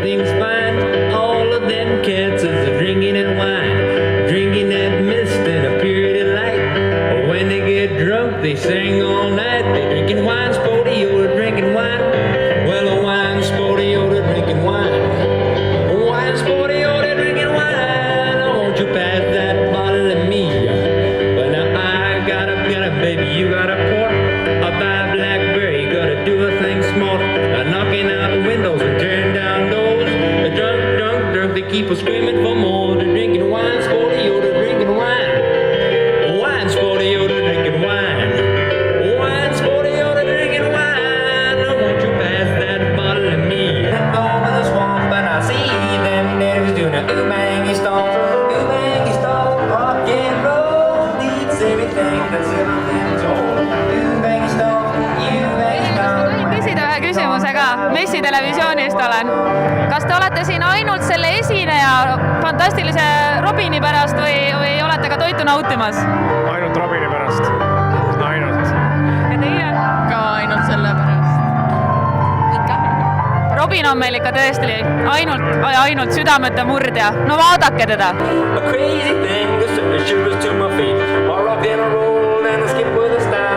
everything's fine. All of them cats is drinking and wine, drinking that mist in a period of light. When they get drunk, they sing all night. They drinking wine, sporty, you're drinking wine. Well, a wine, sporty, you're drinking wine. Wine, sporty, you're drinking wine. Oh, won't you pass that bottle to me? Well, now I got a baby, you got a port. I buy a Blackberry, gotta do a thing smart. Knocking out windows and tearing down doors. Drunk, drunk, drunk, they keep on screaming for more. They're drinking wine, sporty, you're drinking wine. Wine, sporty, you're drinking wine. Wine, sporty, you're drinking wine. Oh, won't you pass that bottle to me? I'm over the swamp and I see them natives doing a ooh-bangy stomp. Ooh-bangy stomp, rock and roll needs everything that's ever been told. Ooh-bangy stomp, ooh-bangy stomp. Küsida ühe küsimusega, Messi televisioonist olen. Kas te olete siin ainult selle esineja fantastilise Robini pärast või olete ka toitu nautimas? Ainult Robini pärast. Ainult. Ja teie? Ka ainult selle pärast. Ikka. Robin on meil ikka tõesti ainult südamete murdja. No vaadake teda. A crazy thing that sent the shivers to my feet. I rock and I roll and I skip with a style.